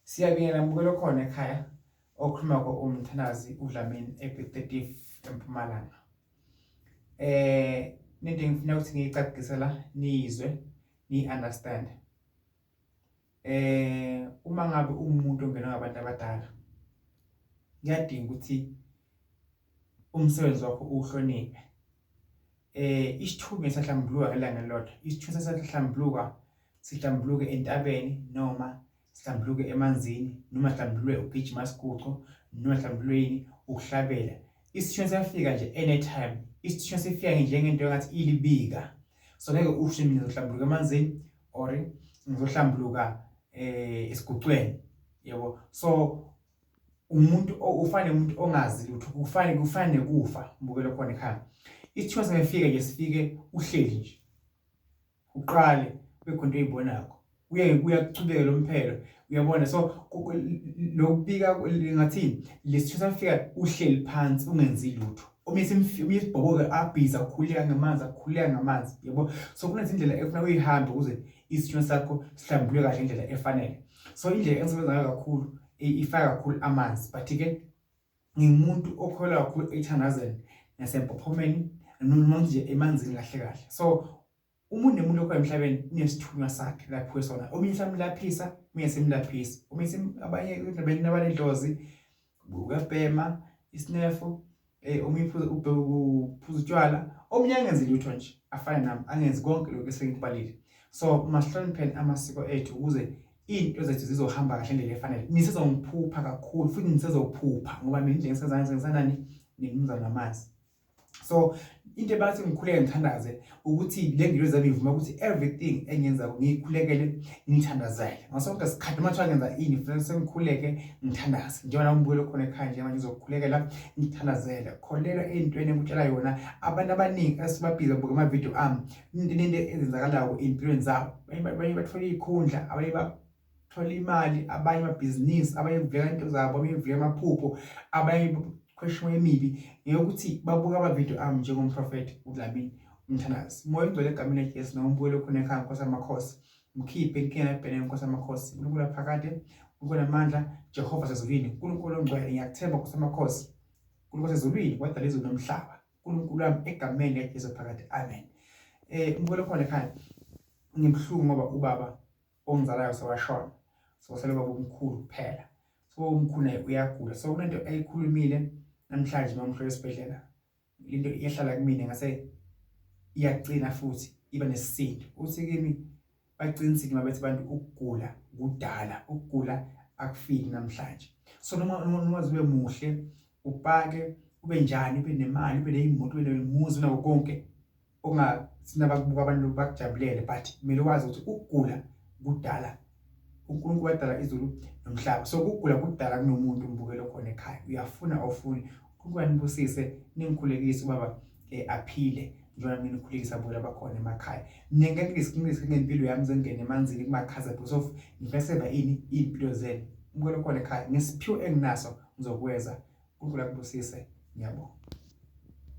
Siyabingelela mbukelo khona ekhaya okhuluma umthandazi uDlamini ePi-30 eMpumalanga. Nento engifuna ukuthi ngiyicacisela nizwe ni-understand. Uma ngabe umuntu ongena ngabantu abadala kuyadinga ukuthi umsebenzi wakho uhloniphe. Isithunywa sahlambuluka ngelanga elilodwa. Isithunywa sahlambuluka sihlambuluke entabeni noma sihlambuluke emanzini noma sihlambulwe ugijima isigucu noma sihlambulwe yini ukuhlabela. Isithunywa siyafika nje anytime. Isithunywa sifika njengento engathi ilibika. So ngeke usho mina ngizohlambuluka emanzini or ngizohlambuluka esigucweni, yebo. So umuntu ufane umuntu ongazi lutho, kufane kufa mbukelo khona ekhaya. Isithunywa singafika nje sifike uhleli nje uqale bekhonto ezibonako kuyakuchubeka lo mphelo, uyabona. So lokubika lingathini lesithunywa safika uhleli phansi ungenzi lutho. Umyisibhoboke abhiza ukukhuleka ngamanzi, yabo. So kunezindlela efuna uyihambe ukuze isithunywa sakho sihlambuluke kahle ngendlela efanele. So indlela engisebenza ngayo kakhulu ifaka kakhulu amanzi, but ke ngimuntu okholwa kakhulu ethandazeni nasempophomeni noma nje emanzini kahle. So umuntu nemuntu okho emhlabeni unesithunywa sakhe lapho esona. Omunye samlaphisa, umunye simlaphisa. Omunye abanye nabanedlozi ukabhema isinefu, omunye uphuza utshwala, omunye angenzi lutho nje afane nami, angenzi konke lokho esengikubalile. So masihlonipheni amasiko ethu ukuze into zethu zizohamba kahle ngendlela efanele. Nisezongiphupha kakhulu futhi nisezophupha ngoba mina indlela engisenzenani nimza namazi. So into ebathi ngikhuleke ngithandaze ukuthi le ngilo zami ivuma ukuthi everything engiyenza ngiyikhulekele ngithandazele. Ngasonke isikhathi manje ngenza ini futhi sengikhuleke ngithandaze. Njengoba umbukelo khona ekhaya nje manje ngizokukhulekela ngithandazele. Kholela entweni engikutshela yona. Abantu abaningi esibabhiza buka ama video ami into ezenzakalayo empilweni zabo. Abanye bathola izikhundla, abanye bathola imali, abanye amabhizinisi, abanye kuvela into zabo, abanye kuvela amaphupho, abanye kweshiwe emibi yokuthi babuka ama video ami njengomprofeti uDlamini umthandazi. Moya ngcwele egameni likaJesu nombukelo khona ekhaya Nkosi yamakhosi. Mkhiphe inkinga ebhekene Nkosi yamakhosi. uNkulunkulu aphakade, uNkulunkulu amandla, Jehova sezulwini, uNkulunkulu ongcwele ngiyakuthemba Nkosi yamakhosi. uNkulunkulu sezulwini wadala izulu nomhlaba. uNkulunkulu wami egameni likaJesu phakade. Amen. Umbukelo khona ekhaya ngimhlungu ngoba ubaba ongizalayo sewashona. So sele baba omkhulu kuphela. So umkhulu naye uyagula. So kunento ayikhulumile namhlanje mamhlo esibhedlela. Into iyahlala kumina ngase iyaqina futhi iba nesisindo. Uthi kimi baqinisile mabethi abantu ukugula kudala, ukugula akufiki namhlanje. So noma ube muhle, upake, ube njani, ube nemali, ube nezimoto, ube nemuzi nakho konke ongasinabakubuka abantu bakujabulele, but kumele wazi ukuthi ukugula kudala. uNkulunkulu wadala izulu nomhlaba. So ukugula kudala kunomuntu umbukelo khona ekhaya. Uyafuna awufuni. uNkulunkulu anibusise ningikhulekise ubaba aphile njengoba mina ngikhulekisa bona bakhona emakhaya. Mina ngeke ngempilo yami zengene emanzini kumakhaza because of ngifeseba ini impilo zenu. Umbukelo khona ekhaya ngesiphiwo enginaso ngizokweza. uNkulunkulu akubusise. Ngiyabonga.